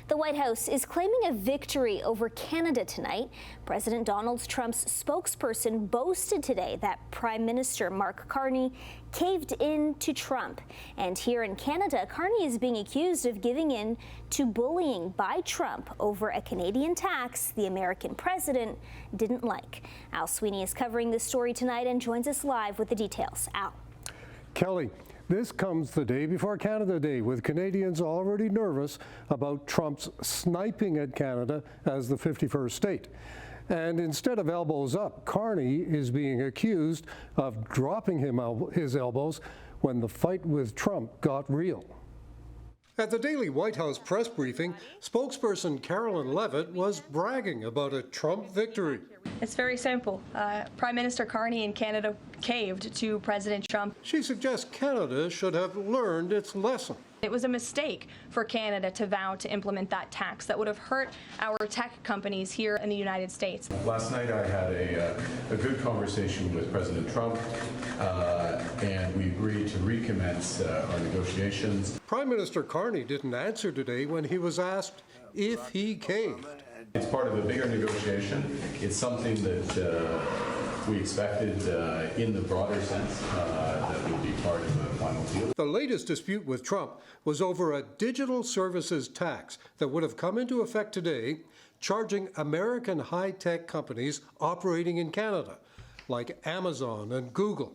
The White House is claiming a victory over Canada tonight. President Donald Trump's spokesperson boasted today that Prime Minister Mark Carney caved in to Trump. And here in Canada, Carney is being accused of giving in to bullying by Trump over a Canadian tax the American president didn't like. Al Sweeney is covering this story tonight and joins us live with the details. Al. Kelly, this comes the day before Canada Day, with Canadians already nervous about Trump's sniping at Canada as the 51st state. And instead of elbows up, Carney is being accused of dropping his elbows when the fight with Trump got real. At the daily White House press briefing, spokesperson Carolyn Levitt was bragging about a Trump victory. It's very simple. Prime Minister Carney in Canada caved to President Trump. She suggests Canada should have learned its lesson. It was a mistake for Canada to vow to implement that tax that would have hurt our tech companies here in the United States. Last night I had a good conversation with President Trump, and we agreed to recommence our negotiations. Prime Minister Carney didn't answer today when he was asked if he caved. It's part of a bigger negotiation. It's something that we expected in the broader sense that would be part of the final deal. The latest dispute with Trump was over a digital services tax that would have come into effect today, charging American high-tech companies operating in Canada, like Amazon and Google.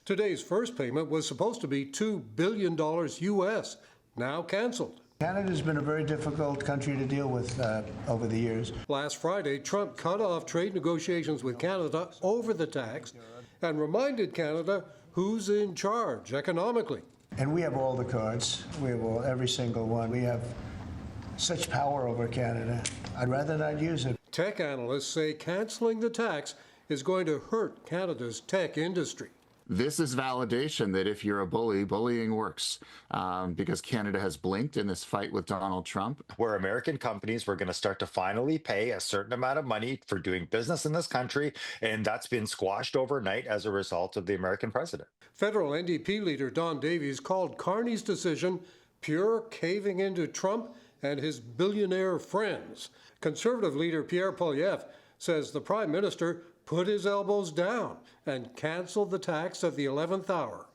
Today's first payment was supposed to be $2 billion US, now canceled. Canada's been a very difficult country to deal with over the years. Last Friday, Trump cut off trade negotiations with Canada over the tax and reminded Canada who's in charge economically. And we have all the cards. We have every single one. We have such power over Canada. I'd rather not use it. Tech analysts say canceling the tax is going to hurt Canada's tech industry. This is validation that if you're a bully, bullying works, because Canada has blinked in this fight with Donald Trump. Where American companies were going to start to finally pay a certain amount of money for doing business in this country, and that's been squashed overnight as a result of the American president. Federal NDP leader Don Davies called Carney's decision pure caving into Trump and his billionaire friends. Conservative leader Pierre Poilievre says the Prime Minister put his elbows down and canceled the tax at the 11th hour.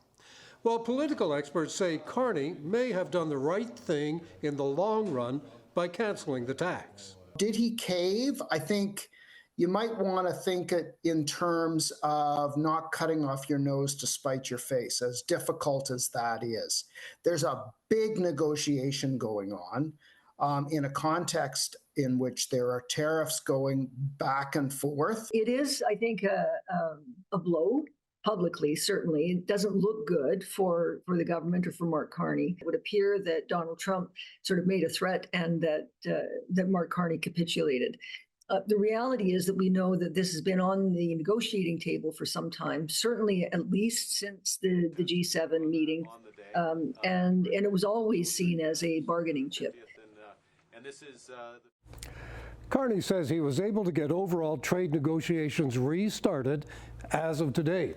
While political experts say Carney may have done the right thing in the long run by canceling the tax. Did he cave? I think you might want to think it in terms of not cutting off your nose to spite your face, as difficult as that is. There's a big negotiation going on. In a context in which there are tariffs going back and forth. It is, I think, a blow publicly, certainly. It doesn't look good for the government or for Mark Carney. It would appear that Donald Trump sort of made a threat and that Mark Carney capitulated. The reality is that we know that this has been on the negotiating table for some time, certainly at least since the G7 meeting, and it was always seen as a bargaining chip. Carney says he was able to get overall trade negotiations restarted as of today.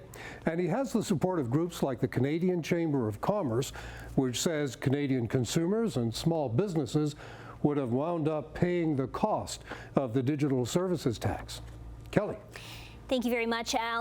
And he has the support of groups like the Canadian Chamber of Commerce, which says Canadian consumers and small businesses would have wound up paying the cost of the digital services tax. Kelly. Thank you very much, Al.